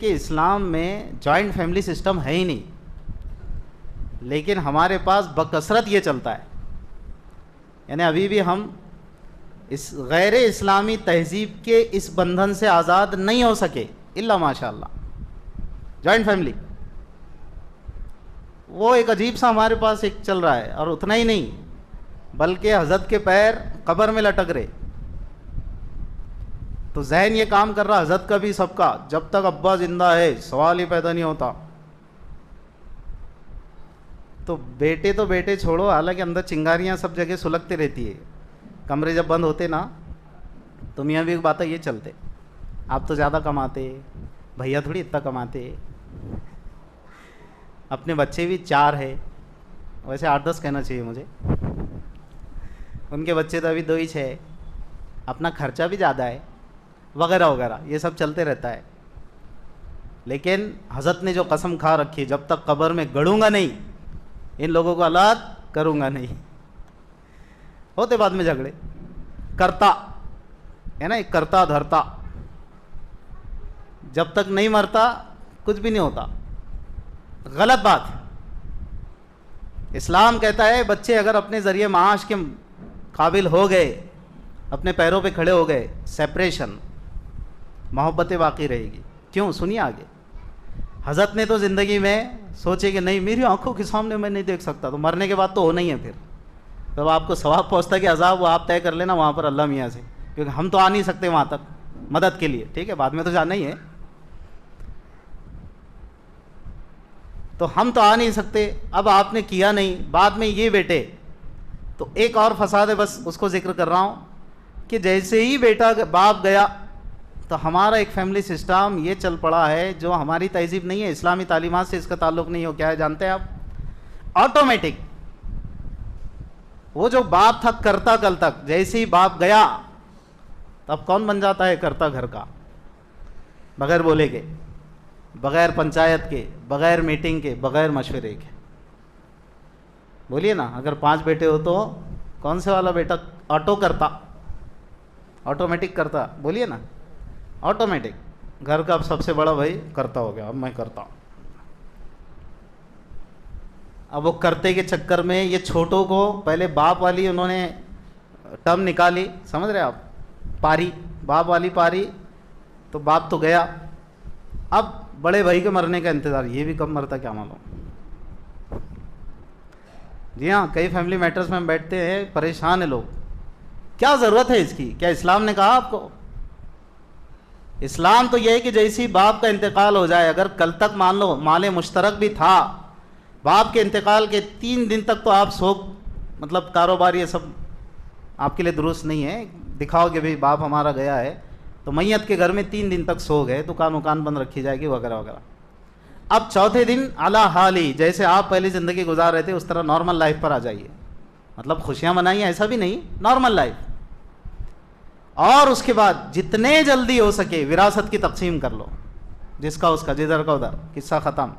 कि इस्लाम में joint family system है ही नहीं, लेकिन हमारे पास बकसरत ये चलता है। यानी अभी भी हम इस गैर इस्लामी तहजीब के इस बंधन से आज़ाद नहीं हो सके, इल्ला माशाअल्लाह। जॉइंट फैमिली वो एक अजीब सा हमारे पास एक चल रहा है, और उतना ही नहीं बल्कि हजरत के पैर कब्र में लटक रहे। तो जहन ये काम कर रहा हजरत का भी सबका, जब तक अब्बा जिंदा है सवाल ही पैदा नहीं होता। तो बेटे छोड़ो, हालांकि अंदर चिंगारियां सब जगह सुलगती रहती है। कमरे जब बंद होते ना तो मियाँ भी बातें ये चलते, आप तो ज़्यादा कमाते, भैया थोड़ी इतना कमाते, अपने बच्चे भी 4 है, वैसे 8-10 कहना चाहिए मुझे, उनके बच्चे तो अभी 2 ही 6 है, अपना खर्चा भी ज़्यादा है, वगैरह वगैरह, ये सब चलते रहता है। लेकिन हज़रत ने जो कसम खा रखी, जब तक कब्र में गड़ूंगा नहीं, इन लोगों को अलग करूंगा नहीं। होते बाद में झगड़े, करता है ना, एक करता धरता, जब तक नहीं मरता कुछ भी नहीं होता। गलत बात है। इस्लाम कहता है बच्चे अगर अपने ज़रिए माश के काबिल हो गए, अपने पैरों पे खड़े हो गए, सेपरेशन, मोहब्बतें बाकी रहेगी। क्यों? सुनिए आगे। हज़रत ने तो ज़िंदगी में सोचे कि नहीं, मेरी आंखों के सामने मैं नहीं देख सकता, तो मरने के बाद तो होना ही है। फिर तब आपको सवाब पहुँचता कि अजाब, वो आप तय कर लेना वहाँ पर अल्लाह मियाँ से, क्योंकि हम तो आ नहीं सकते वहाँ तक मदद के लिए, ठीक है, बाद में तो जाना ही है। तो हम तो आ नहीं सकते, अब आपने किया नहीं, बाद में ये बेटे, तो एक और फसाद है, बस उसको जिक्र कर रहा हूँ कि जैसे ही बेटा बाप गया तो हमारा एक फैमिली सिस्टम ये चल पड़ा है जो हमारी तहजीब नहीं है, इस्लामी तालीमात से इसका ताल्लुक़ नहीं हो। क्या है जानते हैं आप? ऑटोमेटिक वो जो बाप था करता कल तक, जैसे ही बाप गया तब कौन बन जाता है करता घर का, बगैर बोले के, बगैर पंचायत के, बगैर मीटिंग के, बगैर मशवरे के। बोलिए ना, अगर 5 बेटे हो तो कौन से वाला बेटा ऑटो करता, ऑटोमेटिक करता? बोलिए ना, ऑटोमेटिक। घर का अब सबसे बड़ा भाई करता हो गया, अब मैं करता हूँ। अब वो करते के चक्कर में ये छोटों को पहले बाप वाली उन्होंने टर्म निकाली, समझ रहे आप, पारी, बाप वाली पारी, तो बाप तो गया, अब बड़े भाई के मरने का इंतज़ार, ये भी कब मरता क्या मालूम। जी हाँ, कई फैमिली मैटर्स में हम बैठते हैं, परेशान है लोग, क्या ज़रूरत है इसकी? क्या इस्लाम ने कहा आपको? इस्लाम तो यह है कि जैसी बाप का इंतकाल हो जाए, अगर कल तक मान लो माले मुश्तरक भी था, बाप के इंतकाल के 3 दिन तक तो आप शोक, मतलब कारोबार ये सब आपके लिए दुरुस्त नहीं है, दिखाओगे भाई बाप हमारा गया है, तो मैयत के घर में 3 दिन तक सो गए, दुकान उकान बंद रखी जाएगी वगैरह वगैरह। अब चौथे दिन अला हाली, जैसे आप पहले ज़िंदगी गुजार रहे थे उस तरह नॉर्मल लाइफ पर आ जाइए, मतलब खुशियाँ मनाइए ऐसा भी नहीं, नॉर्मल लाइफ। और उसके बाद जितने जल्दी हो सके विरासत की तकसीम कर लो, जिसका उसका, जिधर का उधर, किस्सा ख़त्म।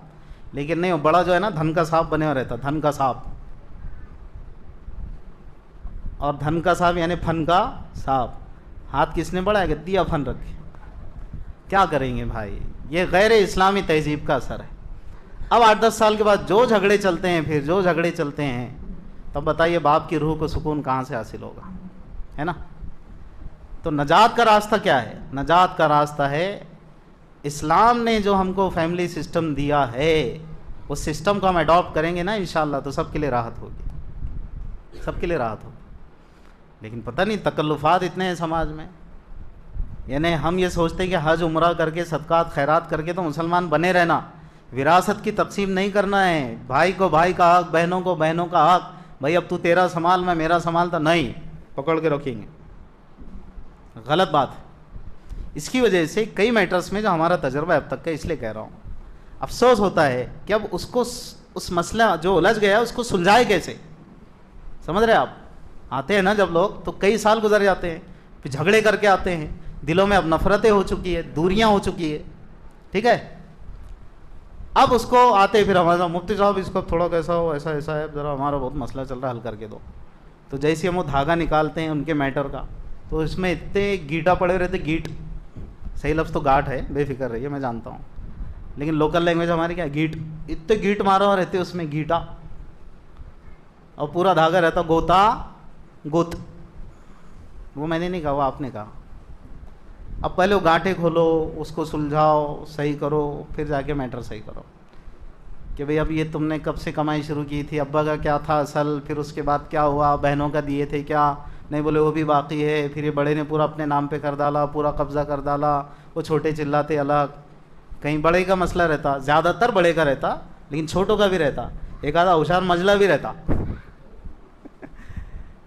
लेकिन नहीं, वो बड़ा जो है ना धन का सांप बने हुआ रहता, धन का सांप, और धन का सांप यानी फन का सांप, हाथ किसने बढ़ाएगा? दिया फन रखे, क्या करेंगे भाई? ये गैर इस्लामी तहजीब का असर है। अब 8-10 साल के बाद जो झगड़े चलते हैं, फिर जो झगड़े चलते हैं, तब बताइए बाप की रूह को सुकून कहाँ से हासिल होगा, है ना? तो नजात का रास्ता क्या है? नजात का रास्ता है इस्लाम ने जो हमको फैमिली सिस्टम दिया है, उस सिस्टम को हम अडॉप्ट करेंगे ना इंशाल्लाह, तो सबके लिए राहत होगी, सबके लिए राहत होगी। लेकिन पता नहीं तकल्लुफ़ात इतने हैं समाज में, यानी हम ये सोचते हैं कि हज उम्रा करके सदक़ात खैरात करके तो मुसलमान बने रहना, विरासत की तकसीम नहीं करना है, भाई को भाई का हक, बहनों को बहनों का हक, भाई अब तू तेरा संभाल मैं मेरा संभालता, नहीं, पकड़ के रखेंगे। गलत बात है। इसकी वजह से कई मैटर्स में जो हमारा तजर्बा अब तक का, इसलिए कह रहा हूँ, अफसोस होता है कि अब उसको, उस मसला जो उलझ गया उसको सुलझाए कैसे। समझ रहे आप? आते हैं ना जब लोग, तो कई साल गुजर जाते हैं, फिर झगड़े करके आते हैं, दिलों में अब नफरतें हो चुकी है, दूरियां हो चुकी है, ठीक है। अब उसको आते फिर हमारे मुफ्ती साहब इसको थोड़ा कैसा हो, ऐसा ऐसा है, ज़रा हमारा बहुत मसला चल रहा है, हल करके दो। तो जैसे हम वो धागा निकालते हैं उनके मैटर का, तो इसमें इतने गीटा पड़े रहते, गीट, सही लफ्ज़ तो गाठ है, बेफिक्र रहिए, मैं जानता हूँ, लेकिन लोकल लैंग्वेज हमारी क्या, गीट, इतने गीट मारा हुआ रहते उसमें, गीटा, और पूरा धागा रहता गोता गुत। वो मैंने नहीं कहा, वो आपने कहा। अब पहले वो गांठे खोलो, उसको सुलझाओ, सही करो, फिर जाके मैटर सही करो कि भाई अब ये तुमने कब से कमाई शुरू की थी, अब्बा का क्या था असल, फिर उसके बाद क्या हुआ, बहनों का दिए थे क्या, नहीं बोले वो भी बाकी है, फिर ये बड़े ने पूरा अपने नाम पे कर डाला, पूरा कब्जा कर डाला, वो छोटे चिल्लाते अलग। कहीं बड़े का मसला रहता, ज़्यादातर बड़े का रहता, लेकिन छोटों का भी रहता, एक आधा होशियार मजला भी रहता।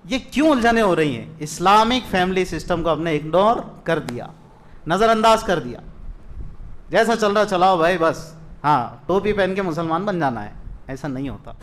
ये क्यों उलझने हो रही हैं? इस्लामिक फैमिली सिस्टम को हमने इग्नोर कर दिया, नज़रअंदाज कर दिया। जैसा चल रहा चलाओ भाई बस, हाँ टोपी पहन के मुसलमान बन जाना है, ऐसा नहीं होता।